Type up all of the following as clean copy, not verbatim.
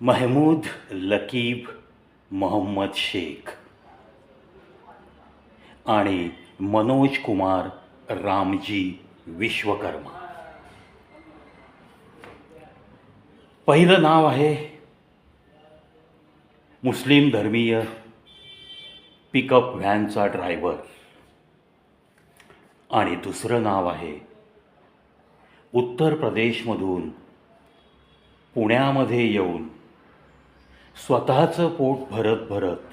महमूद लकीब मोहम्मद शेख आणि मनोज कुमार रामजी विश्वकर्मा. पहिलं नाव आहे मुस्लिम धर्मीय पिकअप व्हॅनचा ड्रायव्हर आणि दुसरं नाव आहे उत्तर प्रदेशमधून पुण्यामध्ये येऊन स्वतःचं पोट भरत भरत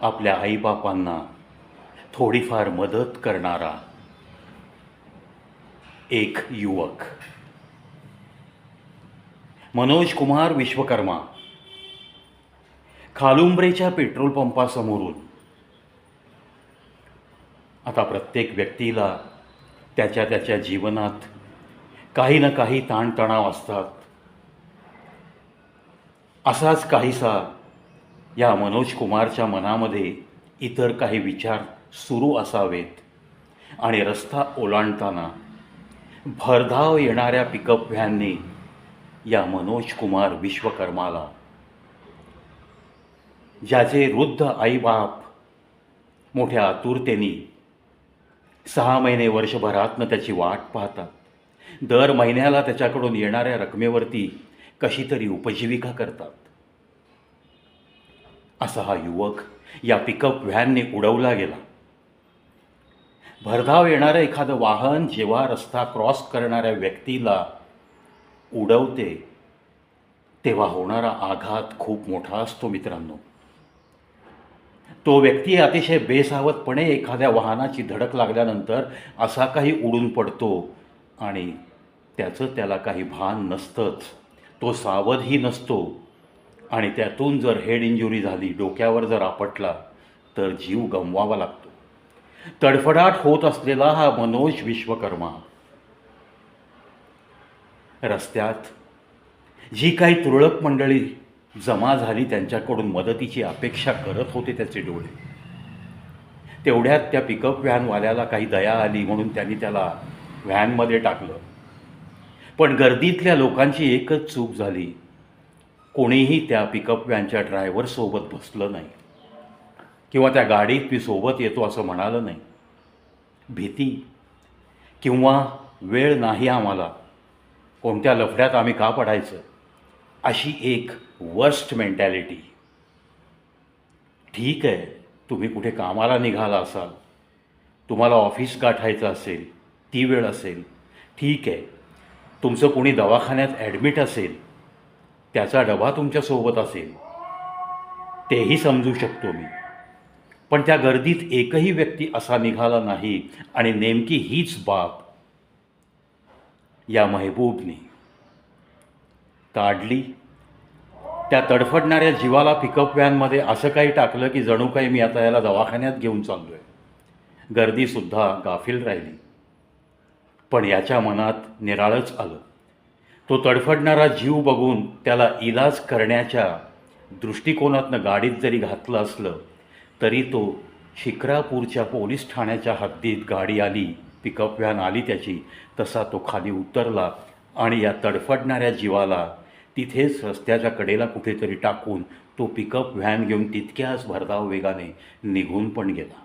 आपल्या आईबापांना थोडीफार मदत करणारा एक युवक मनोज कुमार विश्वकर्मा. खालुंब्रेच्या पेट्रोल पंपासमोरून आता प्रत्येक व्यक्तीला त्याच्या त्याच्या जीवनात काही ना काही ताणतणाव असतात. असाच काहीसा या मनोज कुमारच्या मनामध्ये इतर काही विचार सुरू असावेत आणि रस्ता ओलांडताना भरधाव येणाऱ्या पिकअप व्हॅनने या मनोज कुमार विश्वकर्माला, ज्याचे वृद्ध आईबाप मोठ्या आतुरतेने 6 महिने वर्षभरातनं त्याची वाट पाहतात, दर महिन्याला त्याच्याकडून येणाऱ्या रकमेवरती कशी तरी उपजीविका करतात, असा हा युवक या पिकअप व्हॅनने उडवला गेला. भरधाव येणारं एखादं वाहन जेव्हा रस्ता क्रॉस करणाऱ्या व्यक्तीला उडवते तेव्हा होणारा आघात खूप मोठा असतो मित्रांनो. तो व्यक्ती अतिशय बेसावधपणे एखाद्या वाहनाची धडक लागल्यानंतर असा काही उडून पडतो आणि त्याचं त्याला काही भान नसतंच. तो सावधही नसतो आणि त्यातून जर हेड इंजुरी झाली, डोक्यावर जर आपटला तर जीव गमवावा लागतो. तडफडाट होत असलेला हा मनोज विश्वकर्मा रस्त्यात जी काही तुरळक मंडळी जमा झाली त्यांच्याकडून मदतीची अपेक्षा करत होते त्याचे डोळे, तेवढ्यात त्या पिकअप व्हॅनवाल्याला काही दया आली म्हणून त्यांनी त्याला व्हॅनमध्ये टाकलं. पण गर्दीतल्या लोकांची एकच चूक झाली, कोणीही त्या पिकअप व्हॅनच्या ड्रायव्हरसोबत बसलं नाही किंवा त्या गाडीत मी सोबत येतो असं म्हणालं नाही. भीती किंवा वेळ नाही आम्हाला, कोणत्या लफड्यात आम्ही का पडायचं, अशी एक वर्स्ट मेंटॅलिटी. ठीक आहे, तुम्ही कुठे कामाला निघाला असाल, तुम्हाला ऑफिस गाठायचं असेल, ती वेळ असेल, ठीक आहे. तुमचं कोणी दवाखान्यात ॲडमिट असेल, त्याचा डबा तुमच्यासोबत असेल, तेही समजू शकतो मी. पण त्या गर्दीत एकही व्यक्ती असा निघाला नाही आणि नेमकी हीच बाब या महबूबने काढली. त्या तडफडणाऱ्या जीवाला पिकअप व्हॅनमध्ये असं काही टाकलं की जणू काही मी आता याला दवाखान्यात घेऊन चाललो आहे. गर्दीसुद्धा गाफील राहिली. पण याच्या मनात निराळच आलं. तो तडफडणारा जीव बघून त्याला इलाज करण्याच्या दृष्टिकोनातनं गाडीत जरी घातलं असलं तरी तो शिक्रापूरच्या पोलीस ठाण्याच्या हद्दीत गाडी आली, पिकअप व्हॅन आली त्याची, तसा तो खाली उतरला आणि या तडफडणाऱ्या जीवाला तिथेच रस्त्याच्या कडेला कुठेतरी टाकून तो पिकअप व्हॅन घेऊन तितक्याच भरधाव वेगाने निघून पण गेला.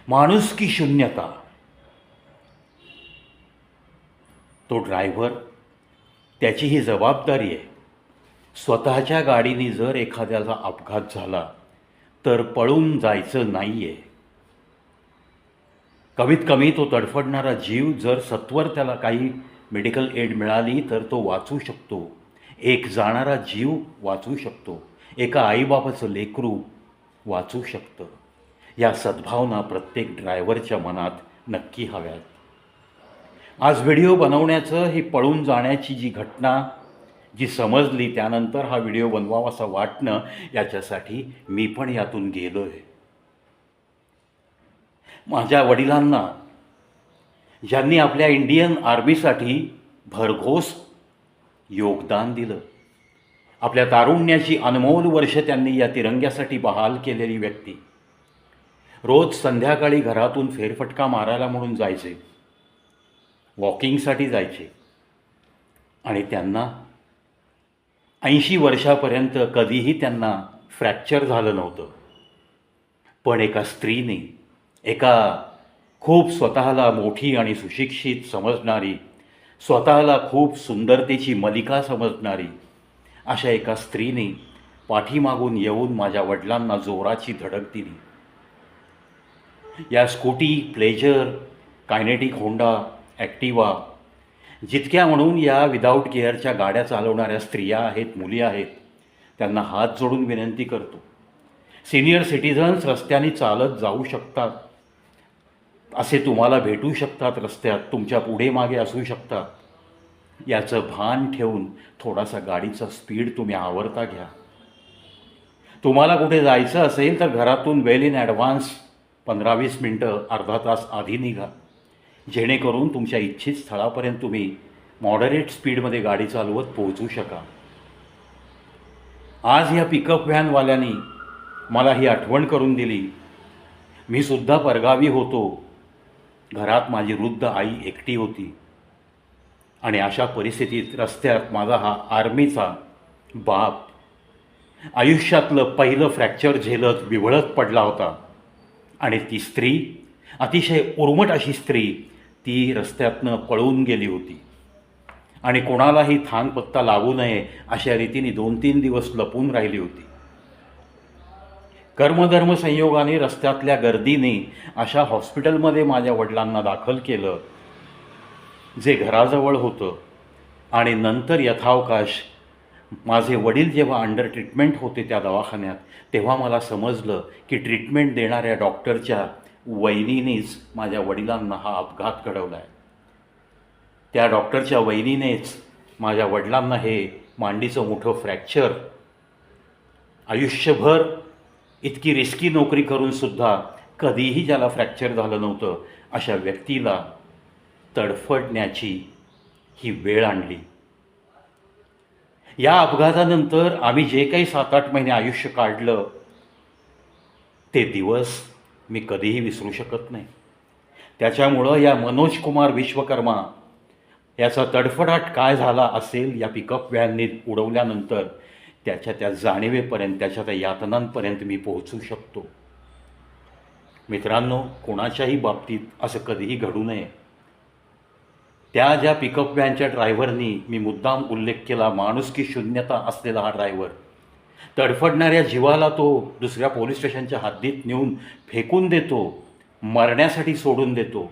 माणुसकी शून्यता. तो ड्रायव्हर, त्याची ही जबाबदारी आहे. स्वतःच्या गाडीने जर एखाद्याचा अपघात झाला तर पळून जायचं नाही आहे. कमीत कमी तो तडफडणारा जीव जर सत्वर त्याला काही मेडिकल एड मिळाली तर तो वाचू शकतो. एक जाणारा जीव वाचू शकतो. एका आईबापाचं लेकरू वाचू शकतं. या सद्भावना प्रत्येक ड्रायव्हरच्या मनात नक्की हव्यात. आज व्हिडिओ बनवण्याचं ही पळून जाण्याची जी घटना जी समजली त्यानंतर हा व्हिडिओ बनवावासा वाटणं, याच्यासाठी मी पण यातून गेलो आहे. माझ्या वडिलांना, ज्यांनी आपल्या इंडियन आर्मीसाठी भरघोस योगदान दिलं, आपल्या तारुण्याची अनमोल वर्ष त्यांनी या तिरंग्यासाठी बहाल केलेली व्यक्ती, रोज संध्याकाळी घरातून फेरफटका मारायला म्हणून जायचे, वॉकिंगसाठी जायचे आणि त्यांना 80 वर्षापर्यंत कधीही त्यांना फ्रॅक्चर झालं नव्हतं. पण एका स्त्रीने, एका खूप स्वतःला मोठी आणि सुशिक्षित समजणारी, स्वतःला खूप सुंदरतेची मलिका समजणारी अशा एका स्त्रीने पाठीमागून येऊन माझ्या वडिलांना जोराची धडक दिली. या scooty, pleasure, kinetic Honda, Activa, जितक्या म्हणून या विदाऊट गिअरच्या गाड्या चालवणाऱ्या स्त्रिया आहेत, मुली आहेत, त्यांना हात जोडून विनंती करतो, सिनियर सिटिझन्स रस्त्याने चालत जाऊ शकतात, असे तुम्हाला भेटू शकतात रस्त्यात, तुमच्या पुढे मागे असू शकतात, याचं भान ठेवून थोडासा गाडीचा स्पीड तुम्ही आवरता घ्या. तुम्हाला कुठे जायचं असेल तर घरातून वेल इन ॲडव्हान्स 15-20 मिनटं, अर्धा तास आधी निघा, जेणेकरून तुमच्या इच्छित स्थळापर्यंत तुम्ही मॉडरेट स्पीडमध्ये गाडी चालवत पोहोचू शका. आज ह्या पिकअप व्हॅनवाल्यांनी मला ही आठवण करून दिली. मी सुद्धा परगावी होतो, घरात माझी वृद्ध आई एकटी होती आणि अशा परिस्थितीत रस्त्यात माझा हा आर्मीचा बाप आयुष्यातलं पहिलं फ्रॅक्चर झेलत विव्हळत पडला होता. आणि ती स्त्री, अतिशय उर्मट अशी स्त्री, ती रस्त्यातनं पळून गेली होती आणि कोणालाही थांगपत्ता लागू नये अशा रीतीने 2-3 दिवस लपून राहिली होती. कर्मधर्म संयोगाने रस्त्यातल्या गर्दीने अशा हॉस्पिटलमध्ये माझ्या वडिलांना दाखल केलं, जे घराजवळ होतं. आणि नंतर यथावकाश माझे वडील जेव्हा अंडर ट्रीटमेंट होते त्या दवाखान्यात, तेव्हा मला समजलं की ट्रीटमेंट देणाऱ्या डॉक्टरच्या वहिनीनेच माझ्या वडिलांना हा अपघात घडवला आहे. त्या डॉक्टरच्या वहिनीनेच माझ्या वडिलांना हे मांडीचं मोठं फ्रॅक्चर, आयुष्यभर इतकी रिस्की नोकरी करूनसुद्धा कधीही ज्याला फ्रॅक्चर झालं नव्हतं अशा व्यक्तीला तडफडण्याची ही वेळ आणली. या अपघातानंतर आम्ही जे काही 7-8 महिने आयुष्य काढलं, ते दिवस मी कधीही विसरू शकत नाही. त्याच्यामुळं या मनोज कुमार विश्वकर्मा याचा तडफडाट काय झाला असेल या पिकअप व्हॅनने उडवल्यानंतर, त्याच्या त्या जाणीवेपर्यंत, त्याच्या त्या यातनांपर्यंत मी पोहोचू शकतो. मित्रांनो, कोणाच्याही बाबतीत असं कधीही घडू नये. त्या ज्या पिकअप व्हॅनच्या ड्रायव्हरनी मी मुद्दाम उल्लेख केला, माणुसकी शून्यता असलेला हा ड्रायव्हर, तडफडणाऱ्या जीवाला तो दुसऱ्या पोलीस स्टेशनच्या हद्दीत नेऊन फेकून देतो, मरण्यासाठी सोडून देतो.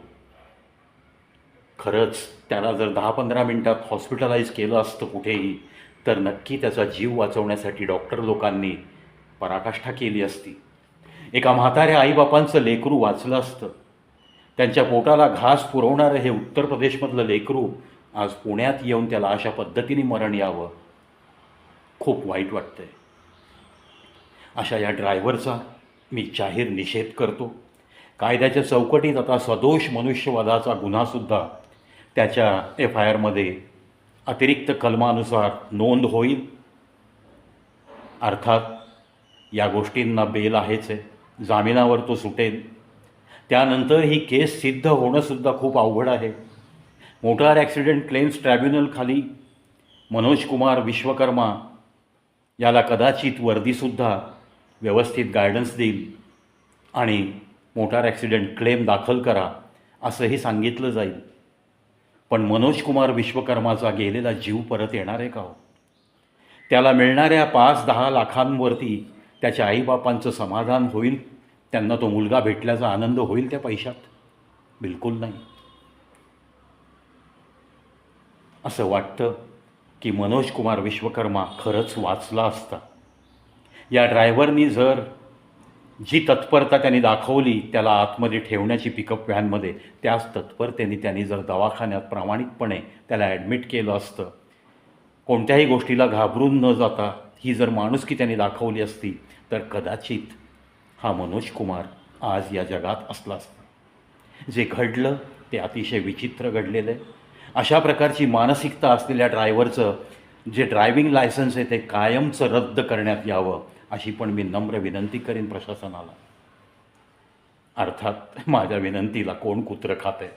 खरंच त्याला जर 10-15 मिनटात हॉस्पिटलाइज केलं असतं कुठेही, तर नक्की त्याचा जीव वाचवण्यासाठी डॉक्टर लोकांनी पराकाष्ठा केली असती. एका म्हाताऱ्या आईबापांचं लेकरू वाचलं असतं. त्यांच्या पोटाला घास पुरवणारं हे उत्तर प्रदेशमधलं लेकरू आज पुण्यात येऊन त्याला अशा पद्धतीने मरण यावं, खूप वाईट वाटतंय. अशा या ड्रायव्हरचा मी जाहीर निषेध करतो. कायद्याच्या चौकटीत आता सदोष मनुष्यवधाचा गुन्हासुद्धा त्याच्या FIRमध्ये अतिरिक्त कलमानुसार नोंद होईल. अर्थात या गोष्टींना बेल आहेच आहे, जामिनावर तो सुटेल. त्यानंतर ही केस सिद्ध होणंसुद्धा खूप अवघड आहे. मोटार ॲक्सिडेंट क्लेम्स ट्रायब्युनलखाली मनोज कुमार विश्वकर्मा याला कदाचित वर्दीसुद्धा व्यवस्थित गायडन्स देईल आणि मोटार ॲक्सिडेंट क्लेम दाखल करा असंही सांगितलं जाईल. पण मनोज कुमार विश्वकर्माचा गेलेला जीव परत येणार आहे का हो? त्याला मिळणाऱ्या 5-10 लाखांवरती त्याच्या आईबापांचं समाधान होईल? त्यांना तो मुलगा भेटल्याचा आनंद होईल त्या पैशात? बिलकुल नाही. असं वाटतं की मनोज कुमार विश्वकर्मा खरंच वाचला असता. या ड्रायव्हरनी जर जी तत्परता त्यांनी दाखवली त्याला आतमध्ये ठेवण्याची पिकअप व्हॅनमध्ये, त्याच तत्परतेने त्यांनी जर दवाखान्यात प्रामाणिकपणे त्याला ॲडमिट केलं असतं, कोणत्याही गोष्टीला घाबरून न जाता ही जर माणुसकी त्यांनी दाखवली असती, तर कदाचित हा मनोज कुमार आज या जगात असला असता. जे घडलं ते अतिशय विचित्र घडलेलं आहे. अशा प्रकारची मानसिकता असलेल्या ड्रायव्हरचं जे ड्रायव्हिंग लायसन्स आहे ते कायमचं रद्द करण्यात यावं, अशी पण मी नम्र विनंती करेन प्रशासनाला. अर्थात माझ्या विनंतीला कोण कुत्रं खातं आहे,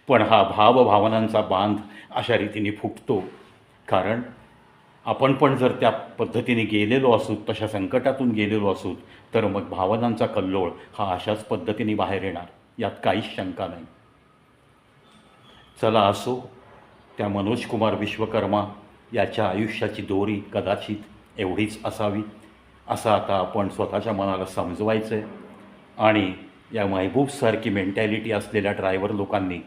पण हा भावभावनांचा बांध अशा रीतीने फुटतो कारण आपण पण जर त्या पद्धतीने गेलेलो असू, तशा संकटातून गेलेलो असू, तर मग भावनांचा कल्लोळ हा अशाच पद्धतीने बाहेर येणार, यात काहीच शंका नाही. चला असो, त्या मनोज कुमार विश्वकर्मा याच्या आयुष्याची दोरी कदाचित एवढीच असावी, असं आता आपण स्वतःच्या मनाला समजवायचं आहे. आणि या महबूबसारखी मेंटॅलिटी असलेल्या ड्रायव्हर लोकांनी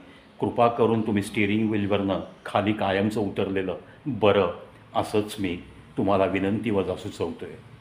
कृपा करून तुम्ही स्टिअरिंग व्हीलवरनं खाली कायमचं उतरलेलं बरं, असंच मी तुम्हाला विनंती वजा सुचवतो आहे.